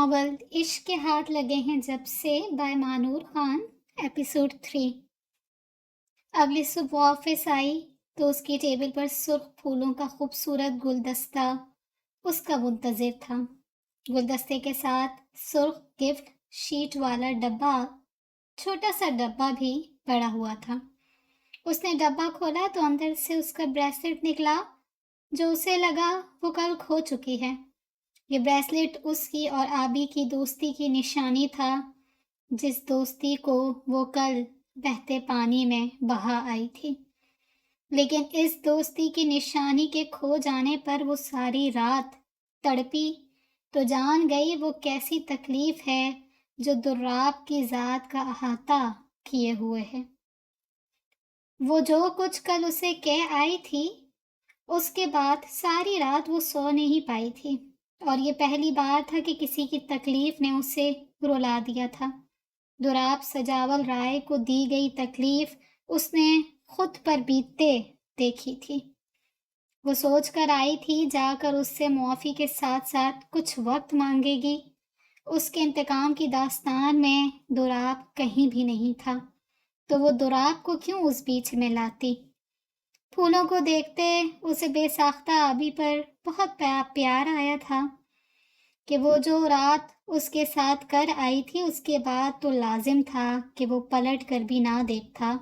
Novel عشق کے ہاتھ لگے ہیں جب سے بائے مانور خان ایپیسوڈ 3۔ اگلی صبح آفس آئی تو اس کی ٹیبل پر سرخ پھولوں کا خوبصورت گلدستہ اس کا منتظر تھا۔ گلدستے کے ساتھ سرخ گفٹ شیٹ والا ڈبہ، چھوٹا سا ڈبہ بھی پڑا ہوا تھا۔ اس نے ڈبہ کھولا تو اندر سے اس کا بریسلٹ نکلا جو اسے لگا وہ کل کھو چکی ہے۔ یہ بریسلٹ اس کی اور آبی کی دوستی کی نشانی تھا، جس دوستی کو وہ کل بہتے پانی میں بہا آئی تھی۔ لیکن اس دوستی کی نشانی کے کھو جانے پر وہ ساری رات تڑپی تو جان گئی وہ کیسی تکلیف ہے جو دراب کی ذات کا احاطہ کیے ہوئے ہے۔ وہ جو کچھ کل اسے کہہ آئی تھی اس کے بعد ساری رات وہ سو نہیں پائی تھی، اور یہ پہلی بار تھا کہ کسی کی تکلیف نے اسے رلا دیا تھا۔ دراب سجاول رائے کو دی گئی تکلیف اس نے خود پر بیتتے دیکھی تھی۔ وہ سوچ کر آئی تھی جا کر اس سے معافی کے ساتھ ساتھ کچھ وقت مانگے گی۔ اس کے انتقام کی داستان میں دراب کہیں بھی نہیں تھا، تو وہ دراب کو کیوں اس بیچ میں لاتی؟ پھولوں کو دیکھتے اسے بے ساختہ آبی پر بہت پیار آیا تھا کہ وہ جو رات اس کے ساتھ کر آئی تھی اس کے بعد تو لازم تھا کہ وہ پلٹ کر بھی نہ دیکھتا،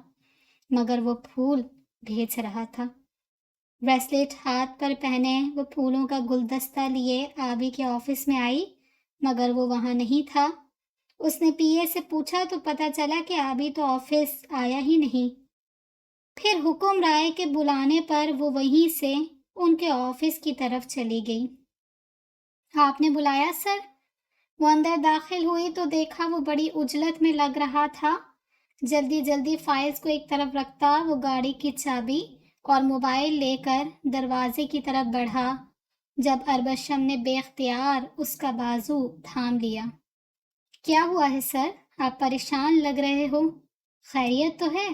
مگر وہ پھول بھیج رہا تھا۔ بریسلٹ ہاتھ پر پہنے وہ پھولوں کا گلدستہ لیے آبی کے آفس میں آئی، مگر وہ وہاں نہیں تھا۔ اس نے پی اے سے پوچھا تو پتہ چلا کہ آبی تو آفس آیا ہی نہیں۔ پھر حکم رائے کے بلانے پر وہ وہیں سے ان کے آفس کی طرف چلی گئی۔ آپ نے بلایا سر؟ وہ اندر داخل ہوئی تو دیکھا وہ بڑی عجلت میں لگ رہا تھا۔ جلدی جلدی فائلز کو ایک طرف رکھتا وہ گاڑی کی چابی اور موبائل لے کر دروازے کی طرف بڑھا، جب اربشم نے بے اختیار اس کا بازو تھام لیا۔ کیا ہوا ہے سر؟ آپ پریشان لگ رہے ہو، خیریت تو ہے؟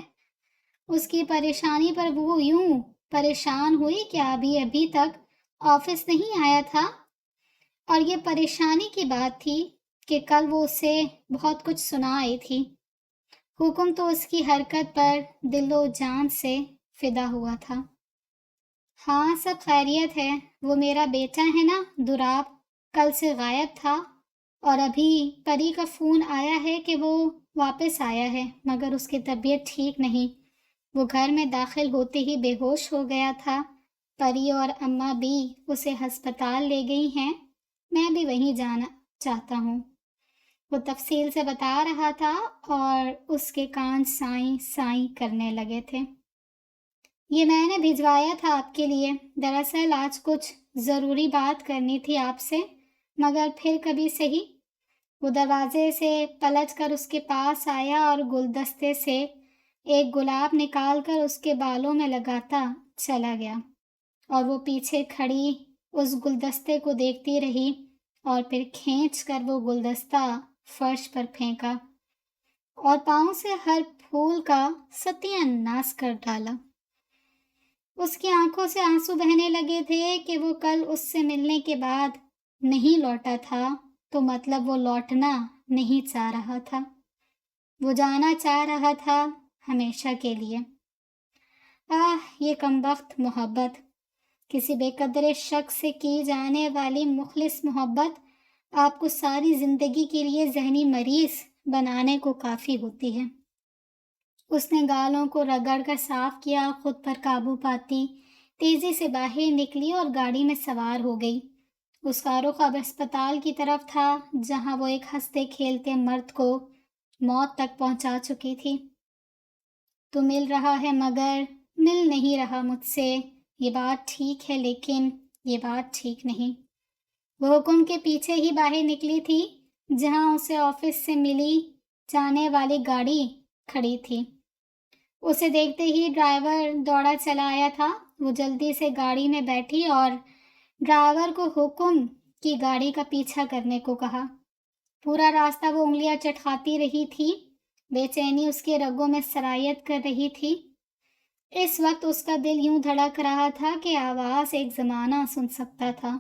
اس کی پریشانی پر وہ یوں پریشان ہوئی کہ ابھی تک آفس نہیں آیا تھا، اور یہ پریشانی کی بات تھی کہ کل وہ اسے بہت کچھ سنا آئی تھی۔ حکم تو اس کی حرکت پر دل و جان سے فدا ہوا تھا۔ ہاں سب خیریت ہے، وہ میرا بیٹا ہے نا دراب، کل سے غائب تھا، اور ابھی پری کا فون آیا ہے کہ وہ واپس آیا ہے، مگر اس کی طبیعت ٹھیک نہیں، وہ گھر میں داخل ہوتے ہی بے ہوش ہو گیا تھا۔ پری اور اماں بھی اسے ہسپتال لے گئی ہیں، میں بھی وہیں جانا چاہتا ہوں۔ وہ تفصیل سے بتا رہا تھا اور اس کے کان سائیں سائیں کرنے لگے تھے۔ یہ میں نے بھجوایا تھا آپ کے لیے، دراصل آج کچھ ضروری بات کرنی تھی آپ سے، مگر پھر کبھی صحیح۔ وہ دروازے سے پلٹ کر اس کے پاس آیا اور گلدستے سے ایک گلاب نکال کر اس کے بالوں میں لگاتا چلا گیا، اور وہ پیچھے کھڑی اس گلدستے کو دیکھتی رہی اور پھر کھینچ کر وہ گلدستہ فرش پر پھینکا اور پاؤں سے ہر پھول کا ستیہ ناش کر ڈالا۔ اس کی آنکھوں سے آنسو بہنے لگے تھے کہ وہ کل اس سے ملنے کے بعد نہیں لوٹا تھا، تو مطلب وہ لوٹنا نہیں چاہ رہا تھا، وہ جانا چاہ رہا تھا ہمیشہ کے لیے۔ یہ کمبخت محبت، کسی بے قدر شخص سے کی جانے والی مخلص محبت آپ کو ساری زندگی کے لیے ذہنی مریض بنانے کو کافی ہوتی ہے۔ اس نے گالوں کو رگڑ کر صاف کیا، خود پر قابو پاتی تیزی سے باہر نکلی اور گاڑی میں سوار ہو گئی۔ اس کا رخ اب اسپتال کی طرف تھا، جہاں وہ ایک ہنستے کھیلتے مرد کو موت تک پہنچا چکی تھی۔ تو مل رہا ہے مگر مل نہیں رہا مجھ سے، یہ بات ٹھیک ہے لیکن یہ بات ٹھیک نہیں۔ وہ حکم کے پیچھے ہی باہر نکلی تھی، جہاں اسے آفس سے ملی جانے والی گاڑی کھڑی تھی۔ اسے دیکھتے ہی ڈرائیور دوڑا چلا آیا تھا۔ وہ جلدی سے گاڑی میں بیٹھی اور ڈرائیور کو حکم کی گاڑی کا پیچھا کرنے کو کہا۔ پورا راستہ وہ انگلیاں چٹکاتی رہی تھی، بے چینی اس کے رگوں میں سرایت کر رہی تھی۔ اس وقت اس کا دل یوں دھڑک رہا تھا کہ آواز ایک زمانہ سن سکتا تھا۔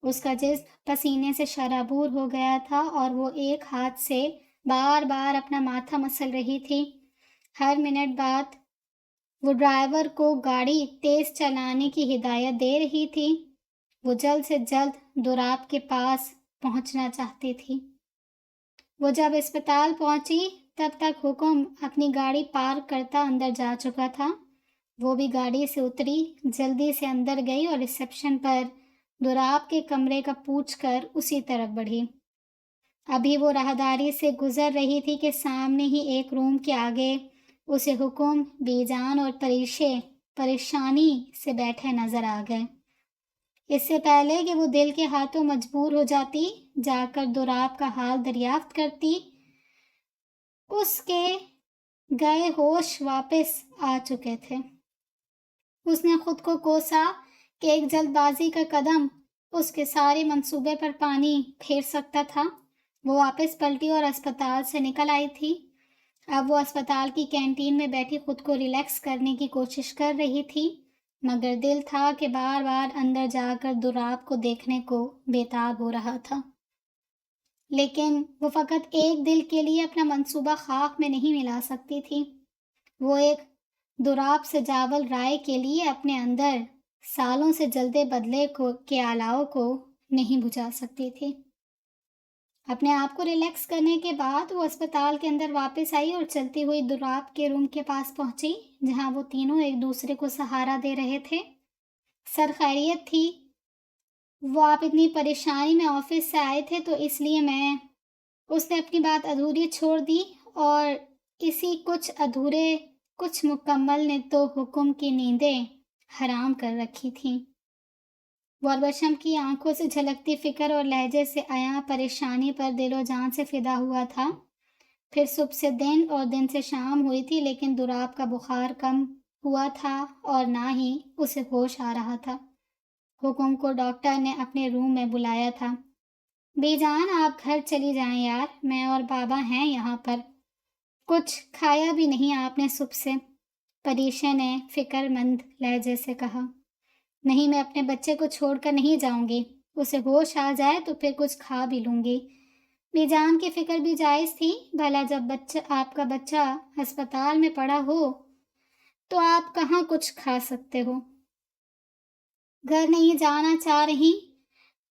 اس کا جسم پسینے سے شرابور ہو گیا تھا اور وہ ایک ہاتھ سے بار بار اپنا ماتھا مسل رہی تھی۔ ہر منٹ بعد وہ ڈرائیور کو گاڑی تیز چلانے کی ہدایت دے رہی تھی۔ وہ جلد سے جلد دوراب کے پاس پہنچنا چاہتی تھی۔ وہ جب اسپتال پہنچی تب تک حکم اپنی گاڑی پارک کرتا اندر جا چکا تھا۔ وہ بھی گاڑی سے اتری، جلدی سے اندر گئی اور ریسیپشن پر دوراب کے کمرے کا پوچھ کر اسی طرف بڑھی۔ ابھی وہ راہداری سے گزر رہی تھی کہ سامنے ہی ایک روم کے آگے اسے حکم، بی جان اور پریشانی سے بیٹھے نظر آ گئے۔ اس سے پہلے کہ وہ دل کے ہاتھوں مجبور ہو جاتی، جا کر دوراب کا حال دریافت کرتی، اس کے گئے ہوش واپس آ چکے تھے۔ اس نے خود کو کوسا کہ ایک جلد بازی کا قدم اس کے سارے منصوبے پر پانی پھیر سکتا تھا۔ وہ واپس پلٹی اور اسپتال سے نکل آئی تھی۔ اب وہ اسپتال کی کینٹین میں بیٹھی خود کو ریلیکس کرنے کی کوشش کر رہی تھی، مگر دل تھا کہ بار بار اندر جا کر دوراب کو دیکھنے کو بےتاب ہو رہا تھا۔ لیکن وہ فقط ایک دل کے لیے اپنا منصوبہ خاک میں نہیں ملا سکتی تھی۔ وہ ایک دوراب سے جاول رائے کے لیے اپنے اندر سالوں سے جلدے بدلے کے آلاؤ کو نہیں بجھا سکتی تھی۔ اپنے آپ کو ریلیکس کرنے کے بعد وہ اسپتال کے اندر واپس آئی اور چلتی ہوئی دوراب کے روم کے پاس پہنچی، جہاں وہ تینوں ایک دوسرے کو سہارا دے رہے تھے۔ سر خیریت تھی؟ وہ آپ اتنی پریشانی میں آفس سے آئے تھے تو اس لیے اس نے اپنی بات ادھوری چھوڑ دی، اور اسی کچھ مکمل نے تو حکم کی نیندیں حرام کر رکھی تھیں۔ وربشم کی آنکھوں سے جھلکتی فکر اور لہجے سے عیاں پریشانی پر دل و جان سے فدا ہوا تھا۔ پھر صبح سے دن اور دن سے شام ہوئی تھی، لیکن دوراب کا بخار کم ہوا تھا اور نہ ہی اسے ہوش آ رہا تھا۔ حکم کو ڈاکٹر نے اپنے روم میں بلایا تھا۔ بی جان، آپ گھر چلی جائیں یار، میں اور بابا ہیں یہاں پر۔ کچھ کھایا بھی نہیں آپ نے صبح سے، پریشا نے فکر مند لہجے سے کہا۔ نہیں، میں اپنے بچے کو چھوڑ کر نہیں جاؤں گی، اسے ہوش آ جائے تو پھر کچھ کھا بھی لوں گی۔ بی جان کی فکر بھی جائز تھی، بھلا جب آپ کا بچہ ہسپتال میں پڑا ہو تو آپ کہاں کچھ کھا سکتے ہو؟ گھر نہیں جانا چاہ رہی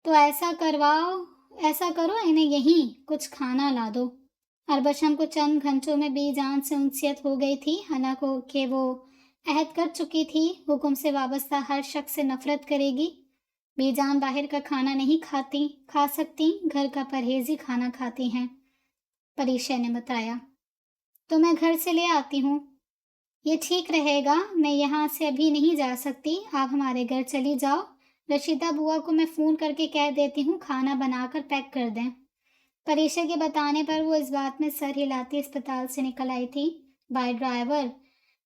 تو ایسا کرو، انہیں یہیں کچھ کھانا لا دو۔ اربشم کو چند گھنٹوں میں بی جان سے انسیت ہو گئی تھی، حالانکہ وہ عہد کر چکی تھی حکم سے وابستہ ہر شخص سے نفرت کرے گی۔ بی جان باہر کا کھانا نہیں کھا سکتی، گھر کا پرہیزی کھانا کھاتی ہیں، پریشا نے بتایا۔ تو میں گھر سے لے آتی ہوں۔ یہ ٹھیک رہے گا، میں یہاں سے ابھی نہیں جا سکتی، آپ ہمارے گھر چلی جاؤ۔ رشیدہ بوا کو میں فون کر کے کہہ دیتی ہوں کھانا بنا کر پیک کر دیں۔ پریشا کے بتانے پر وہ اس بات میں سر ہلاتی اسپتال سے نکل آئی تھی۔ بائی ڈرائیور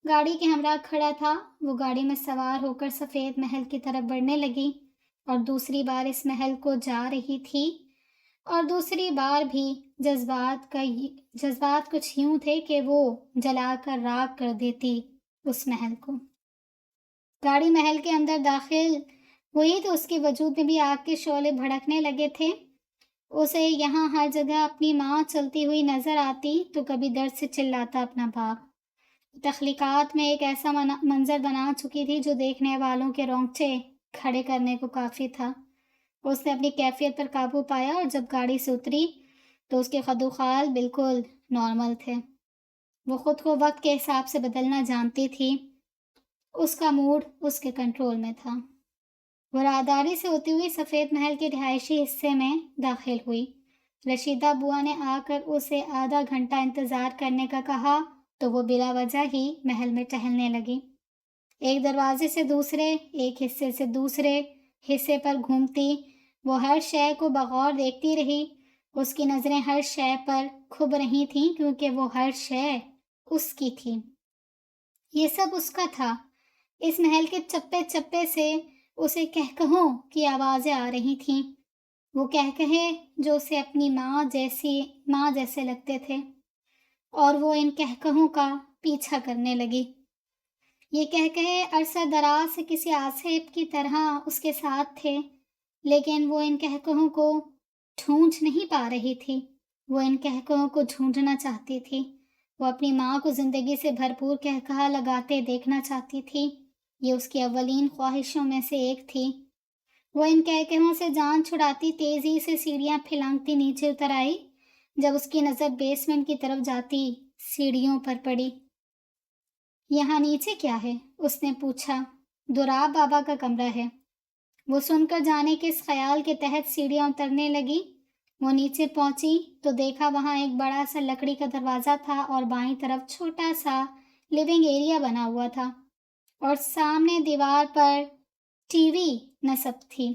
گاڑی کے ہمراہ کھڑا تھا۔ وہ گاڑی میں سوار ہو کر سفید محل کی طرف بڑھنے لگی اور دوسری بار اس محل کو جا رہی تھی، اور دوسری بار بھی جذبات کچھ یوں تھے کہ وہ جلا کر راکھ کر دیتی اس محل کو۔ گاڑی محل کے اندر داخل ہوئی تو اس کے وجود میں بھی آگ کے شعلے بھڑکنے لگے تھے۔ اسے یہاں ہر جگہ اپنی ماں چلتی ہوئی نظر آتی تو کبھی درد سے چلاتا اپنا باپ۔ تخلیقات میں ایک ایسا منظر بنا چکی تھی جو دیکھنے والوں کے رونگٹے کھڑے کرنے کو کافی تھا۔ اس نے اپنی کیفیت پر قابو پایا اور جب گاڑی سے اتری تو اس کے خد و خال بالکل نارمل تھے۔ وہ خود کو وقت کے حساب سے بدلنا جانتی تھی، اس کا موڈ اس کے کنٹرول میں تھا۔ وہ راہداری سے ہوتی ہوئی سفید محل کے رہائشی حصے میں داخل ہوئی۔ رشیدہ بوا نے آ کر اسے آدھا گھنٹہ انتظار کرنے کا کہا تو وہ بلا وجہ ہی محل میں ٹہلنے لگی، ایک دروازے سے دوسرے، ایک حصے سے دوسرے حصے پر گھومتی۔ وہ ہر شے کو بغور دیکھتی رہی، اس کی نظریں ہر شے پر کھب رہی تھیں کیونکہ وہ ہر شے اس کی تھی، یہ سب اس کا تھا۔ اس محل کے چپے چپے سے اسے کہکہوں کی آوازیں آ رہی تھیں، وہ کہکہے جو اسے اپنی ماں جیسے لگتے تھے، اور وہ ان کہکہوں کا پیچھا کرنے لگی۔ یہ کہکہے عرصہ دراز سے کسی آسیب کی طرح اس کے ساتھ تھے، لیکن وہ ان کہکہوں کو ڈھونڈ نہیں پا رہی تھی۔ وہ ان کہکہوں کو ڈھونڈنا چاہتی تھی۔ وہ اپنی ماں کو زندگی سے بھرپور کہکہا لگاتے دیکھنا چاہتی تھی۔ یہ اس کی اولین خواہشوں میں سے ایک تھی۔ وہ ان کہکہوں سے جان چھڑاتی تیزی سے سیڑھیاں پھلانگتی نیچے اتر آئی۔ جب اس کی نظر بیسمنٹ کی طرف جاتی سیڑھیوں پر پڑی۔ یہاں نیچے کیا ہے؟ اس نے پوچھا۔ دوراب بابا کا کمرہ ہے۔ وہ سن کر جانے کے اس خیال کے تحت سیڑھیاں اترنے لگی۔ وہ نیچے پہنچی تو دیکھا وہاں ایک بڑا سا لکڑی کا دروازہ تھا اور بائیں طرف چھوٹا سا لیونگ ایریا بنا ہوا تھا اور سامنے دیوار پر ٹی وی نصب تھی۔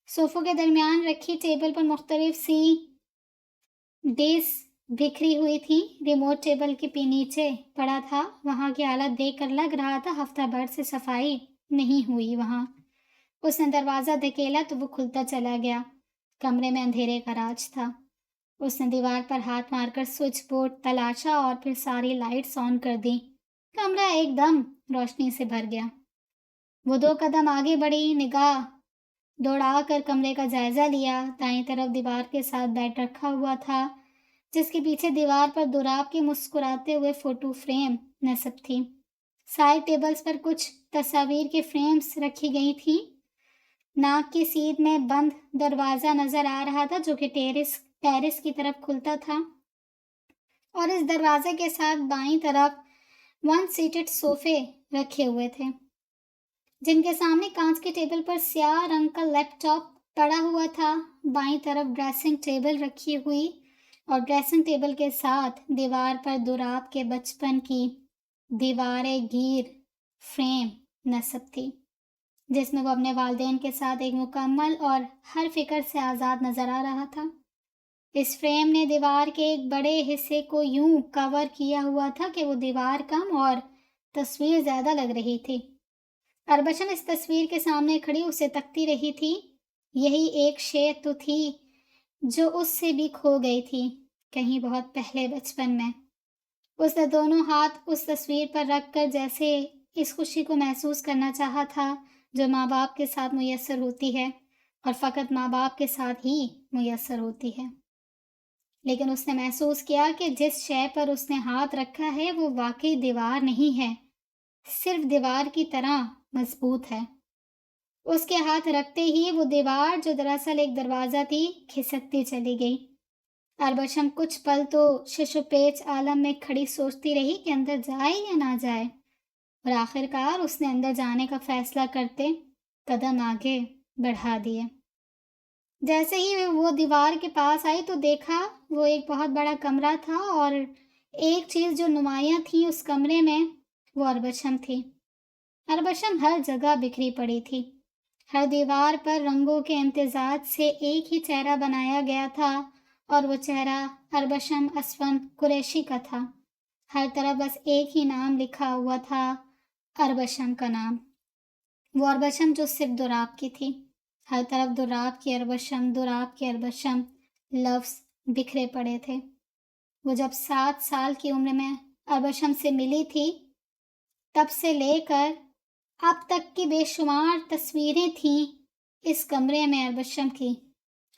صوفوں کے درمیان رکھی ٹیبل پر مختلف سی ڈش بکھری ہوئی تھی۔ ریموٹ ٹیبل کے نیچے پڑا تھا۔ وہاں کی حالت دیکھ کر لگ رہا تھا ہفتہ بھر سے صفائی نہیں ہوئی وہاں۔ اس نے دروازہ دھکیلا تو وہ کھلتا چلا گیا۔ کمرے میں اندھیرے کا راج تھا۔ اس نے دیوار پر ہاتھ مار کر سوئچ بورڈ تلاشا اور پھر ساری لائٹس آن کر دی۔ کمرہ ایک دم روشنی سے بھر گیا۔ وہ 2 قدم آگے بڑھی، نگاہ دوڑا کر کمرے کا جائزہ لیا۔ دائیں طرف دیوار کے ساتھ بیڈ رکھا ہوا تھا جس کے پیچھے دیوار پر دوراب کے مسکراتے ہوئے فوٹو فریم نصب تھی۔ سائڈ ٹیبلز پر کچھ تصاویر کے فریمز رکھی گئی تھیں۔ ناک کی سیدھ میں بند دروازہ نظر آ رہا تھا جو کہ ٹیرس کی طرف کھلتا تھا اور اس دروازے کے ساتھ بائیں طرف 1 سیٹڈ صوفے رکھے ہوئے تھے جن کے سامنے کانچ کے ٹیبل پر سیاہ رنگ کا لیپ ٹاپ پڑا ہوا تھا۔ بائیں طرف ڈریسنگ ٹیبل رکھی ہوئی اور ڈریسنگ ٹیبل کے ساتھ دیوار پر دوراب کے بچپن کی دیواریں گیر فریم نصب تھی جس میں وہ اپنے والدین کے ساتھ ایک مکمل اور ہر فکر سے آزاد نظر آ رہا تھا۔ اس فریم نے دیوار کے ایک بڑے حصے کو یوں کور کیا ہوا تھا کہ وہ دیوار کم اور تصویر زیادہ لگ رہی تھی۔ اربشم اس تصویر کے سامنے کھڑی اسے تکتی رہی تھی۔ یہی ایک شے تو تھی جو اس سے بھی کھو گئی تھی کہیں بہت پہلے بچپن میں۔ اس نے دونوں ہاتھ اس تصویر پر رکھ کر جیسے اس خوشی کو محسوس کرنا چاہا تھا جو ماں باپ کے ساتھ میسر ہوتی ہے اور فقط ماں باپ کے ساتھ ہی میسر ہوتی ہے۔ لیکن اس نے محسوس کیا کہ جس شے پر اس نے ہاتھ رکھا ہے وہ واقعی دیوار نہیں ہے، صرف دیوار کی طرح مضبوط ہے۔ اس کے ہاتھ رکھتے ہی وہ دیوار جو دراصل ایک دروازہ تھی کھسکتی چلی گئی۔ اربشم کچھ پل تو شش و پیچ عالم میں کھڑی سوچتی رہی کہ اندر جائے یا نہ جائے، اور آخر کار اس نے اندر جانے کا فیصلہ کرتے قدم آگے بڑھا دیے۔ جیسے ہی وہ دیوار کے پاس آئی تو دیکھا وہ ایک بہت بڑا کمرہ تھا اور ایک چیز جو نمایاں تھی اس کمرے میں وہ اربشم تھی۔ اربشم ہر جگہ بکھری پڑی تھی۔ ہر دیوار پر رنگوں کے امتزاج سے ایک ہی چہرہ بنایا گیا تھا اور وہ چہرہ اربشم اسفند قریشی کا تھا۔ ہر طرف بس ایک ہی نام لکھا ہوا تھا، اربشم کا نام۔ وہ اربشم جو صرف دوراب کی تھی۔ ہر طرف دوراب کی اربشم، دوراب کی اربشم لفظ بکھرے پڑے تھے۔ وہ جب 7 سال کی عمر میں اربشم سے ملی تھی تب سے لے کر اب تک کی بے شمار تصویریں تھیں اس کمرے میں اربشم کی۔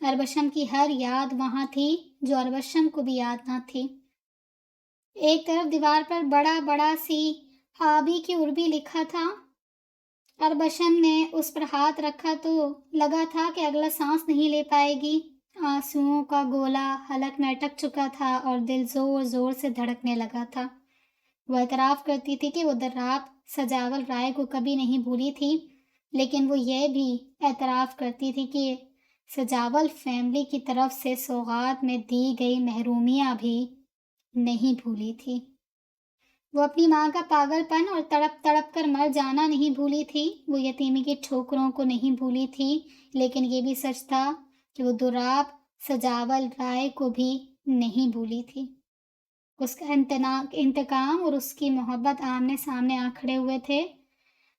اربشم کی ہر یاد وہاں تھی جو اربشم کو بھی یاد نہ تھی۔ ایک طرف دیوار پر بڑا بڑا سی آبی کی عربی لکھا تھا۔ اربشم نے اس پر ہاتھ رکھا تو لگا تھا کہ اگلا سانس نہیں لے پائے گی۔ آنسوؤں کا گولا حلق میں اٹک چکا تھا اور دل زور زور سے دھڑکنے لگا تھا۔ وہ اعتراف کرتی تھی کہ وہ دوراب سجاول رائے کو کبھی نہیں بھولی تھی، لیکن وہ یہ بھی اعتراف کرتی تھی کہ سجاول فیملی کی طرف سے سوغات میں دی گئی محرومیاں بھی نہیں بھولی تھی۔ وہ اپنی ماں کا پاگل پن اور تڑپ تڑپ کر مر جانا نہیں بھولی تھی۔ وہ یتیمی کی ٹھوکروں کو نہیں بھولی تھی، لیکن یہ بھی سچ تھا کہ وہ دوراب سجاول رائے کو بھی نہیں بھولی تھی۔ اس کا انتقام اور اس کی محبت آمنے سامنے آ کھڑے ہوئے تھے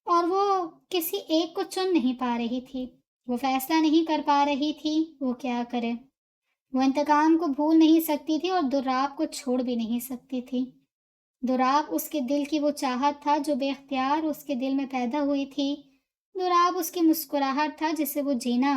اور وہ کسی ایک کو چن نہیں پا رہی تھی۔ وہ فیصلہ نہیں کر پا رہی تھی وہ کیا کرے۔ وہ انتقام کو بھول نہیں سکتی تھی اور دوراب کو چھوڑ بھی نہیں سکتی تھی۔ دوراب اس کے دل کی وہ چاہت تھا جو بے اختیار اس کے دل میں پیدا ہوئی تھی۔ دوراب اس کی مسکراہٹ تھا جسے وہ جینا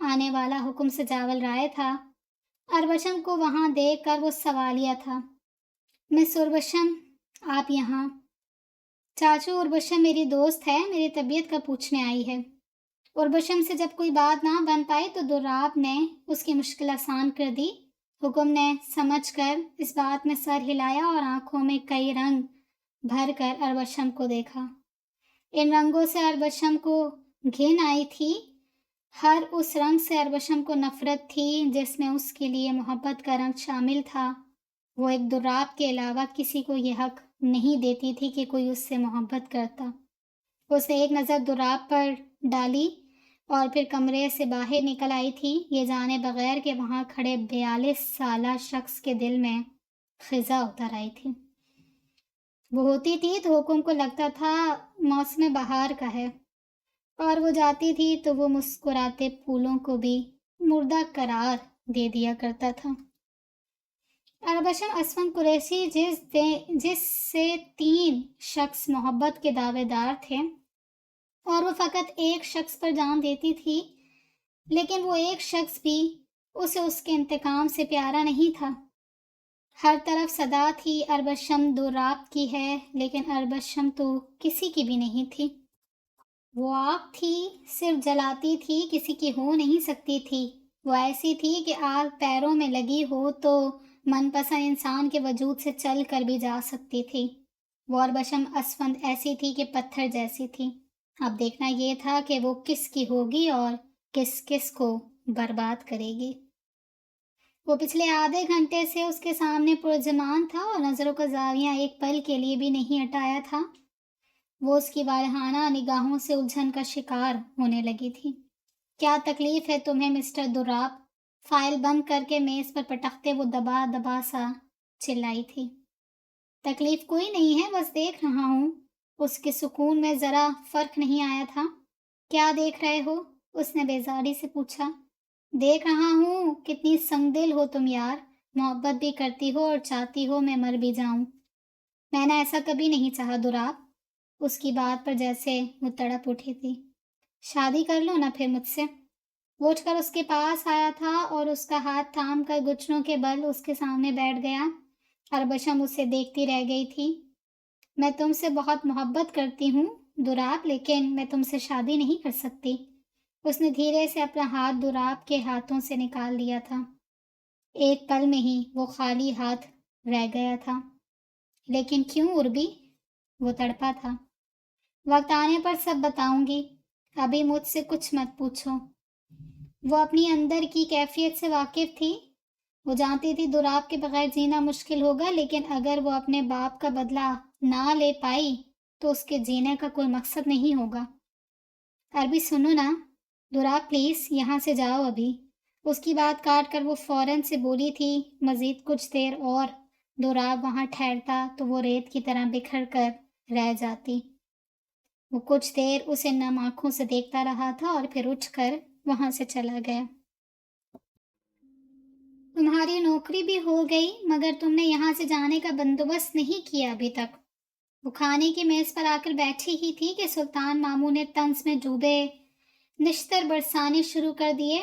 آنے والا حکم سجاول رائے تھا۔ اربشم کو وہاں دیکھ کر وہ سوالیہ تھا، مس اربشم آپ یہاں؟ چاچو اربشم میری دوست ہے، میری طبیعت کا پوچھنے آئی ہے۔ اربشم سے جب کوئی بات نہ بن پائی تو دراب نے اس کی مشکل آسان کر دی۔ حکم نے سمجھ کر اس بات میں سر ہلایا اور آنکھوں میں کئی رنگ بھر کر اربشم کو دیکھا۔ ان رنگوں سے اربشم کو گھن آئی تھی، ہر اس رنگ سے اربشم کو نفرت تھی جس میں اس کے لیے محبت کا رنگ شامل تھا۔ وہ ایک دراب کے علاوہ کسی کو یہ حق نہیں دیتی تھی کہ کوئی اس سے محبت کرتا۔ اس نے ایک نظر دراب پر ڈالی اور پھر کمرے سے باہر نکل آئی تھی، یہ جانے بغیر کہ وہاں کھڑے 42 سالہ شخص کے دل میں خزاں اتر آئی تھی۔ وہ ہوتی تھی تو حکم کو لگتا تھا موسم بہار کا ہے، اور وہ جاتی تھی تو وہ مسکراتے پھولوں کو بھی مردہ قرار دے دیا کرتا تھا۔ اربشم اسفند قریشی جس سے 3 شخص محبت کے دعوے دار تھے اور وہ فقط ایک شخص پر جان دیتی تھی، لیکن وہ ایک شخص بھی اسے اس کے انتقام سے پیارا نہیں تھا۔ ہر طرف صدا تھی، اربشم دراب کی ہے، لیکن اربشم تو کسی کی بھی نہیں تھی۔ وہ آگ تھی، صرف جلاتی تھی، کسی کی ہو نہیں سکتی تھی۔ وہ ایسی تھی کہ آگ پیروں میں لگی ہو تو من پسند انسان کے وجود سے چل کر بھی جا سکتی تھی۔ وہ اربشم اسفند ایسی تھی کہ پتھر جیسی تھی۔ اب دیکھنا یہ تھا کہ وہ کس کی ہوگی اور کس کس کو برباد کرے گی۔ وہ پچھلے آدھے گھنٹے سے اس کے سامنے پرجمان تھا اور نظروں کا زاویہ ایک پل کے لیے بھی نہیں ہٹایا تھا۔ وہ اس کی والہانہ نگاہوں سے الجھن کا شکار ہونے لگی تھی۔ کیا تکلیف ہے تمہیں مسٹر دراب؟ فائل بند کر کے میز پر پٹکتے وہ دبا دبا سا چلائی تھی۔ تکلیف کوئی نہیں ہے، بس دیکھ رہا ہوں۔ اس کے سکون میں ذرا فرق نہیں آیا تھا۔ کیا دیکھ رہے ہو؟ اس نے بیزاری سے پوچھا۔ دیکھ رہا ہوں کتنی سنگ دل ہو تم یار، محبت بھی کرتی ہو اور چاہتی ہو میں مر بھی جاؤں۔ میں نے ایسا کبھی نہیں چاہا دراب۔ اس کی بات پر جیسے وہ تڑپ اٹھی تھی۔ شادی کر لو نا پھر مجھ سے۔ وہ اٹھ کر اس کے پاس آیا تھا اور اس کا ہاتھ تھام کر گھٹنوں کے بل اس کے سامنے بیٹھ گیا۔ اربشم اسے دیکھتی رہ گئی تھی۔ میں تم سے بہت محبت کرتی ہوں دراب، لیکن میں تم سے شادی نہیں کر سکتی۔ اس نے دھیرے سے اپنا ہاتھ دراب کے ہاتھوں سے نکال لیا تھا۔ ایک پل میں ہی وہ خالی ہاتھ رہ گیا تھا۔ لیکن کیوں اربی؟ وہ تڑپا تھا۔ وقت آنے پر سب بتاؤں گی، ابھی مجھ سے کچھ مت پوچھو۔ وہ اپنی اندر کی کیفیت سے واقف تھی۔ وہ جانتی تھی دراب کے بغیر جینا مشکل ہوگا، لیکن اگر وہ اپنے باپ کا بدلہ نہ لے پائی تو اس کے جینے کا کوئی مقصد نہیں ہوگا۔ اربی سنو نا، دراب پلیز یہاں سے جاؤ ابھی۔ اس کی بات کاٹ کر وہ فوراً سے بولی تھی، مزید کچھ دیر اور دراب وہاں ٹھہرتا تو وہ ریت کی طرح بکھر کر رہ جاتی۔ وہ کچھ دیر اسے نم آنکھوں سے دیکھتا رہا تھا اور پھر اٹھ کر وہاں سے چلا گیا۔ تمہاری نوکری بھی ہو گئی، مگر تم نے یہاں سے جانے کا بندوبست نہیں کیا ابھی تک۔ وہ کھانے کی میز پر آ کر بیٹھی ہی تھی کہ سلطان ماموں نے طنز میں ڈوبے نشتر برسانے شروع کر دیے۔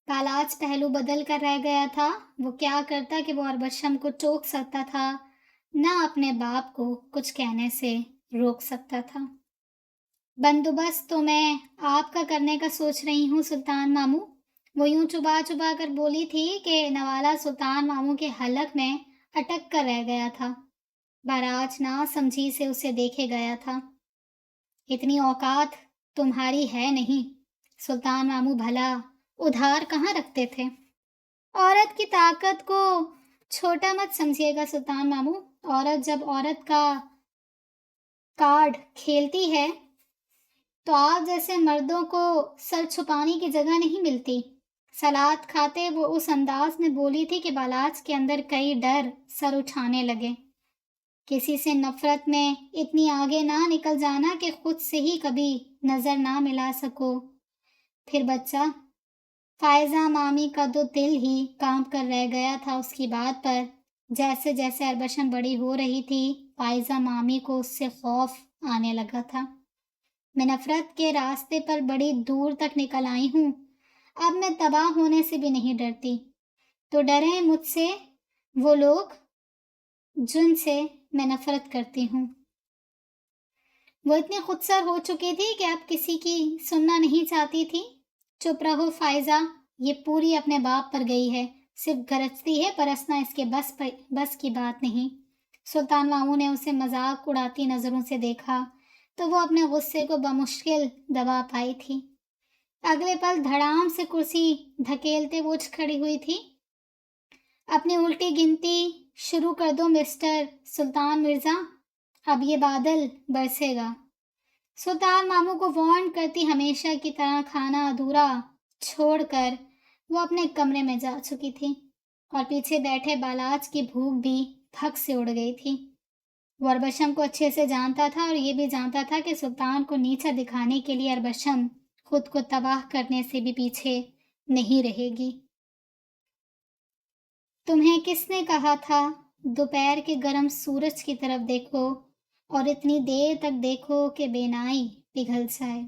پالاج پہلو بدل کر رہ گیا تھا۔ وہ کیا کرتا کہ وہ اربشم کو ٹوک سکتا تھا، نہ اپنے باپ کو کچھ کہنے سے روک سکتا تھا۔ بندوبست تو میں آپ کا کرنے کا سوچ رہی ہوں سلطان ماموں، وہ یوں چبا چبا کر بولی تھی کہ نوالا سلطان ماموں کے حلق میں اٹک کر رہ گیا تھا۔ باراج نہ سمجھی سے اسے دیکھے گیا تھا۔ اتنی اوقات تمہاری ہے نہیں، سلطان ماموں بھلا ادھار کہاں رکھتے تھے؟ عورت کی طاقت کو چھوٹا مت سمجھیے گا سلطان ماموں، عورت جب عورت کا کارڈ کھیلتی ہے تو آپ جیسے مردوں کو سر چھپانے کی جگہ نہیں ملتی۔ سلاد کھاتے وہ اس انداز میں بولی تھی کہ بالاج کے اندر کئی ڈر سر اٹھانے لگے۔ کسی سے نفرت میں اتنی آگے نہ نکل جانا کہ خود سے ہی کبھی نظر نہ ملا سکو۔ پھر بچہ، فائزہ مامی کا تو دل ہی کانپ کر رہ گیا تھا اس کی بات پر۔ جیسے جیسے اربشم بڑی ہو رہی تھی، فائزہ مامی کو اس سے خوف آنے لگا تھا۔ میں نفرت کے راستے پر بڑی دور تک نکل آئی ہوں، اب میں تباہ ہونے سے بھی نہیں ڈرتی۔ تو ڈریں مجھ سے وہ لوگ جن سے میں نفرت کرتی ہوں۔ وہ اتنی خودسر ہو چکی تھی کہ اب کسی کی سننا نہیں چاہتی تھی۔ چپ رہو فائزہ، یہ پوری اپنے باپ پر گئی ہے، صرف گرجتی ہے، پرسنا اس کے بس کی بات نہیں۔ سلطان ماموں نے اسے مذاق اڑاتی نظروں سے دیکھا تو وہ اپنے غصے کو بمشکل دبا پائی تھی۔ اگلے پل دھڑام سے کرسی دھکیلتے وہ اٹھ کھڑی ہوئی تھی۔ اپنی الٹی گنتی شروع کر دو مسٹر سلطان مرزا، اب یہ بادل برسے گا۔ سلطان ماموں کو وارن کرتی ہمیشہ کی طرح کھانا ادھورا چھوڑ کر وہ اپنے کمرے میں جا چکی تھی اور پیچھے بیٹھے بالاج کی بھوک بھی پھک سے اڑ گئی تھی۔ وہ اربشم کو اچھے سے جانتا تھا اور یہ بھی جانتا تھا کہ سلطان کو نیچا دکھانے کے لیے اربشم خود کو تباہ کرنے سے بھی پیچھے نہیں رہے گی۔ تمہیں کس نے کہا تھا دوپہر کے گرم سورج کی طرف دیکھو اور اتنی دیر تک دیکھو کہ بینائی پگھل جائے؟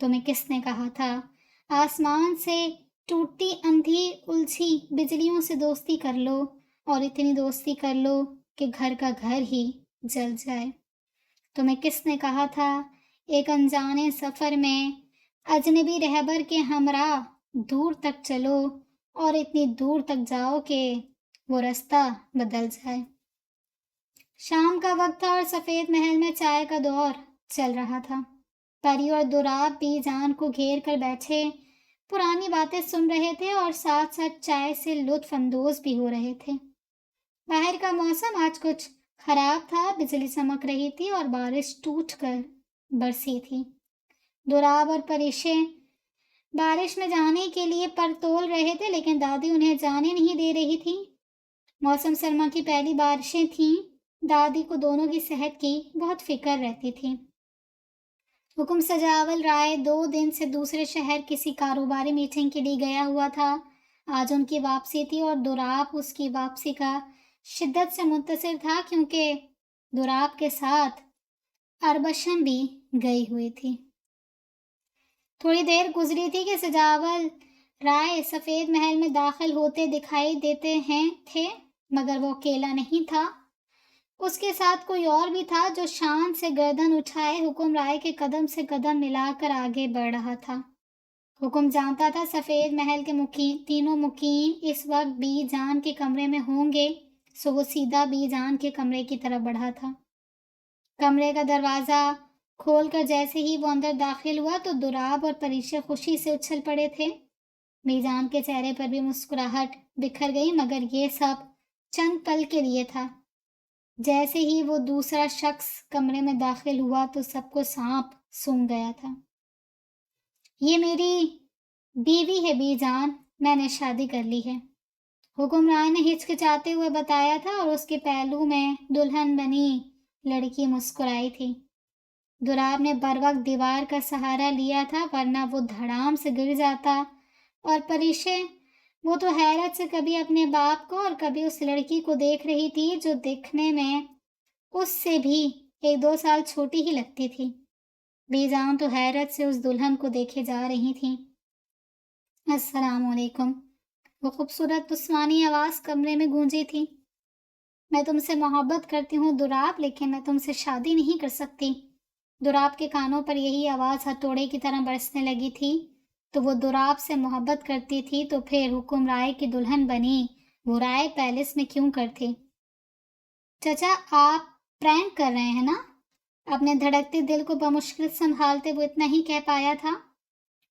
تمہیں کس نے کہا تھا آسمان سے ٹوٹتی اندھی الجھی بجلیوں سے دوستی کر لو اور اتنی دوستی کر لو کہ گھر کا گھر ہی جل جائے؟ تمہیں کس نے کہا تھا ایک انجانے سفر میں اجنبی رہبر کے ہمراہ دور تک چلو اور اتنی دور تک جاؤ کہ وہ رستہ بدل جائے؟ شام کا وقت تھا اور سفید محل میں چائے کا دور چل رہا تھا۔ پری اور دوراب بھی جان کو گھیر کر بیٹھے پرانی باتیں سن رہے تھے اور ساتھ ساتھ چائے سے لطف اندوز بھی ہو رہے تھے۔ باہر کا موسم آج کچھ خراب تھا، بجلی چمک رہی تھی اور بارش ٹوٹ کر برسی تھی۔ دوراب اور پریشے بارش میں جانے کے لیے پر تول رہے تھے لیکن دادی انہیں جانے نہیں دے رہی تھی۔ موسم سرما کی پہلی بارشیں تھیں، دادی کو دونوں کی صحت کی بہت فکر رہتی تھی۔ حکم سجاول رائے 2 دن سے دوسرے شہر کسی کاروباری میٹنگ کے لیے گیا ہوا تھا۔ آج ان کی واپسی تھی اور دوراب اس کی واپسی کا شدت سے منتظر تھا کیونکہ دوراب کے ساتھ اربشم بھی گئی ہوئی تھی۔ تھوڑی دیر گزری تھی کہ سجاول رائے سفید محل میں داخل ہوتے دکھائی دیتے تھے، مگر وہ اکیلا نہیں تھا، اس کے ساتھ کوئی اور بھی تھا جو شان سے گردن اٹھائے حکم رائے کے قدم سے قدم ملا کر آگے بڑھ رہا تھا۔ حکم جانتا تھا سفید محل کے تینوں مقیم اس وقت بی جان کے کمرے میں ہوں گے، سو وہ سیدھا بی جان کے کمرے کی طرف بڑھا تھا۔ کمرے کا دروازہ کھول کر جیسے ہی وہ اندر داخل ہوا تو دوراب اور پریشے خوشی سے اچھل پڑے تھے۔ بی جان کے چہرے پر بھی مسکراہٹ بکھر گئی، مگر یہ سب چند پل کے لیے تھا۔ جیسے ہی وہ دوسرا شخص کمرے میں داخل ہوا تو سب کو سانپ سونگھ گیا تھا۔ یہ میری بیوی ہے بی جان، میں نے شادی کر لی ہے، حکمران نے ہچکچاتے ہوئے بتایا تھا اور اس کے پہلو میں دلہن بنی لڑکی مسکرائی تھی۔ دوراب نے بروقت دیوار کا سہارا لیا تھا ورنہ وہ دھڑام سے گر جاتا، اور پریشے وہ تو حیرت سے کبھی اپنے باپ کو اور کبھی اس لڑکی کو دیکھ رہی تھی جو دیکھنے میں اس سے بھی 1-2 سال چھوٹی ہی لگتی تھی۔ بی جان تو حیرت سے اس دلہن کو دیکھے جا رہی تھی۔ السلام علیکم، وہ خوبصورت عثمانی آواز کمرے میں گونجی تھی۔ میں تم سے محبت کرتی ہوں دوراب، لیکن میں تم سے شادی نہیں کر سکتی۔ دوراب کے کانوں پر یہی آواز ہتھوڑے کی طرح برسنے لگی تھی۔ تو وہ دوراب سے محبت کرتی تھی تو پھر حکم رائے کی دلہن بنی وہ رائے پیلس میں کیوں کرتی؟ چچا آپ پرینک کر رہے ہیں نا؟ اپنے دھڑکتے دل کو بمشکل سنبھالتے وہ اتنا ہی کہہ پایا تھا۔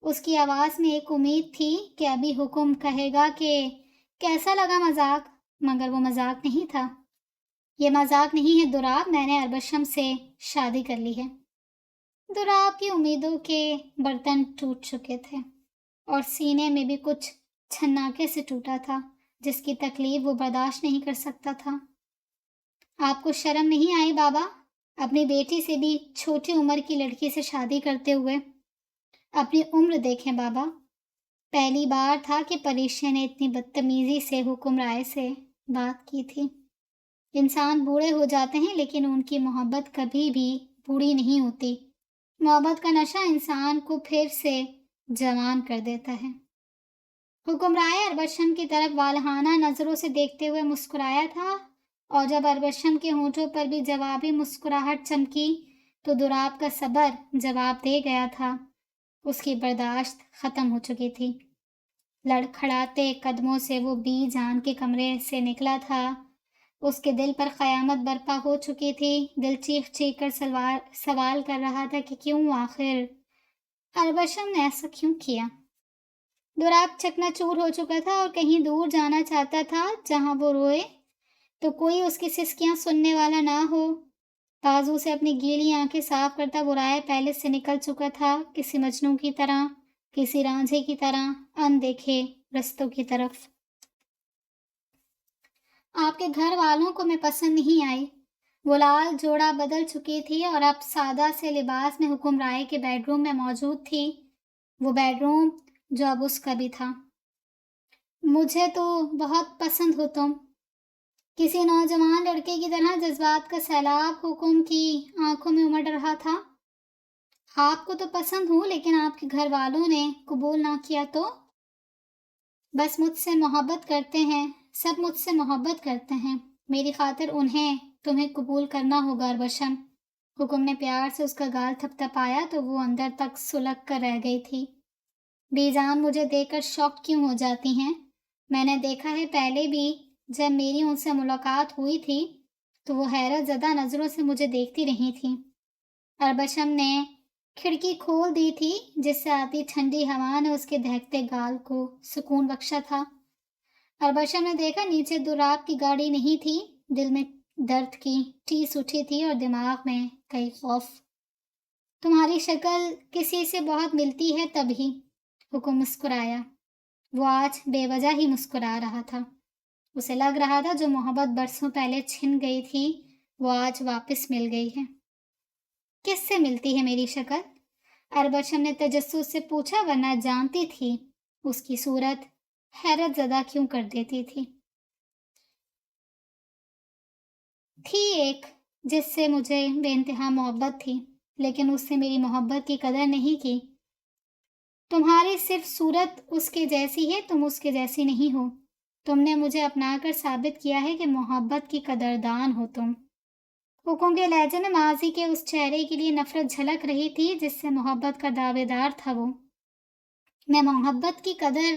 اس کی آواز میں ایک امید تھی کہ ابھی حکم کہے گا کہ کیسا لگا مذاق، مگر وہ مذاق نہیں تھا۔ یہ مذاق نہیں ہے دوراب، میں نے اربشم سے شادی کر لی ہے۔ دوراب کی امیدوں کے برتن ٹوٹ چکے تھے اور سینے میں بھی کچھ چھناکے سے ٹوٹا تھا جس کی تکلیف وہ برداشت نہیں کر سکتا تھا۔ آپ کو شرم نہیں آئی بابا، اپنی بیٹی سے بھی چھوٹی عمر کی لڑکی سے شادی کرتے ہوئے؟ اپنی عمر دیکھیں بابا۔ پہلی بار تھا کہ پریشے نے اتنی بدتمیزی سے حکم رائے سے بات کی تھی۔ انسان بوڑھے ہو جاتے ہیں لیکن ان کی محبت کبھی بھی بوڑھی نہیں ہوتی۔ محبت کا نشہ انسان کو پھر سے جوان کر دیتا ہے۔ حکمرائے اربشم کی طرف والہانہ نظروں سے دیکھتے ہوئے مسکرایا تھا، اور جب اربشم کے ہونٹوں پر بھی جوابی مسکراہٹ چمکی تو دوراب کا صبر جواب دے گیا تھا۔ اس کی برداشت ختم ہو چکی تھی۔ لڑکھڑاتے قدموں سے وہ بی جان کے کمرے سے نکلا تھا۔ اس کے دل پر قیامت برپا ہو چکی تھی۔ دل چیخ چیخ کر سوال کر رہا تھا کہ کیوں آخر اربشم نے ایسا کیوں کیا؟ دوراب چکنا چور ہو چکا تھا اور کہیں دور جانا چاہتا تھا جہاں وہ روئے تو کوئی اس کی سسکیاں سننے والا نہ ہو۔ بازو سے اپنی گیلی آنکھیں صاف کرتا وہ رائے پیلس سے نکل چکا تھا، کسی مجنوں کی طرح، کسی رانجھے کی طرح، اندیکھے رستوں کی طرف۔ آپ کے گھر والوں کو میں پسند نہیں آئی۔ وہ لال جوڑا بدل چکی تھی اور اب سادہ سے لباس میں حکمرائے کے بیڈ روم میں موجود تھی، وہ بیڈ روم جو اب اس کا بھی تھا۔ مجھے تو بہت پسند ہو تم، کسی نوجوان لڑکے کی طرح جذبات کا سیلاب حکم کی آنکھوں میں امڑ رہا تھا۔ آپ کو تو پسند ہوں، لیکن آپ کے گھر والوں نے قبول نہ کیا تو؟ بس مجھ سے محبت کرتے ہیں، سب مجھ سے محبت کرتے ہیں، میری خاطر انہیں تمہیں قبول کرنا ہوگا اربشم۔ حکم نے پیار سے اس کا گال تھپتھپایا تو وہ اندر تک سلگ کر رہ گئی تھی۔ بی جان مجھے دیکھ کر شاک کیوں ہو جاتی ہیں؟ میں نے دیکھا ہے پہلے بھی جب میری ان سے ملاقات ہوئی تھی تو وہ حیرت زدہ نظروں سے مجھے دیکھتی رہی تھی۔ اربشم نے کھڑکی کھول دی تھی جس سے آتی ٹھنڈی ہوا نے اس کے دہکتے گال کو سکون بخشا تھا۔ اربشم نے دیکھا نیچے دوراب کی گاڑی نہیں تھی، دل میں درد کی ٹیس اٹھی تھی اور دماغ میں کئی خوف۔ تمہاری شکل کسی سے بہت ملتی ہے تبھی، حکم مسکرایا۔ وہ آج بے وجہ ہی مسکرا رہا تھا۔ اسے لگ رہا تھا جو محبت برسوں پہلے چھن گئی تھی وہ آج واپس مل گئی ہے۔ کس سے ملتی ہے میری شکل؟ اربشم نے تجسس سے پوچھا، ورنہ جانتی تھی اس کی صورت حیرت زدہ کیوں کر دیتی تھی۔ ایک جس سے مجھے بے انتہا محبت تھی، لیکن اس سے میری محبت کی قدر نہیں کی۔ تمہاری صرف صورت اس کے جیسی ہے، تم اس کے جیسی نہیں ہو۔ تم نے مجھے اپنا کر ثابت کیا ہے کہ محبت کی قدردان ہو تم۔ حکم کے لہجے میں ماضی کے اس چہرے کے لیے نفرت جھلک رہی تھی جس سے محبت کا دعوے دار تھا وہ۔ میں محبت کی قدر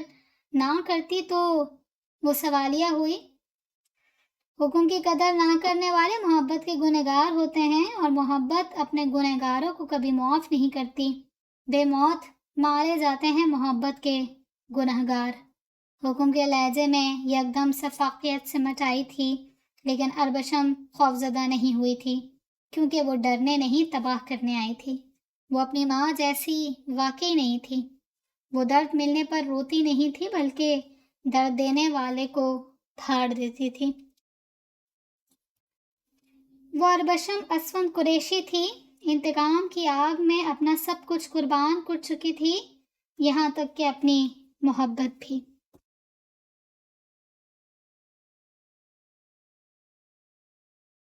نہ کرتی تو وہ سوالیہ ہوئی۔ حکم کی قدر نہ کرنے والے محبت کے گنہگار ہوتے ہیں، اور محبت اپنے گنہگاروں کو کبھی معاف نہیں کرتی۔ بے موت مارے جاتے ہیں محبت کے گنہگار۔ حکم کے لہجے میں یکدم شفقیت سمٹ آئی تھی، لیکن اربشم خوفزدہ نہیں ہوئی تھی، کیونکہ وہ ڈرنے نہیں تباہ کرنے آئی تھی۔ وہ اپنی ماں جیسی واقعی نہیں تھی۔ وہ درد ملنے پر روتی نہیں تھی، بلکہ درد دینے والے کو پھاڑ دیتی تھی۔ وہ اربشم اسفند قریشی تھی، انتقام کی آگ میں اپنا سب کچھ قربان کر چکی تھی، یہاں تک کہ اپنی محبت بھی۔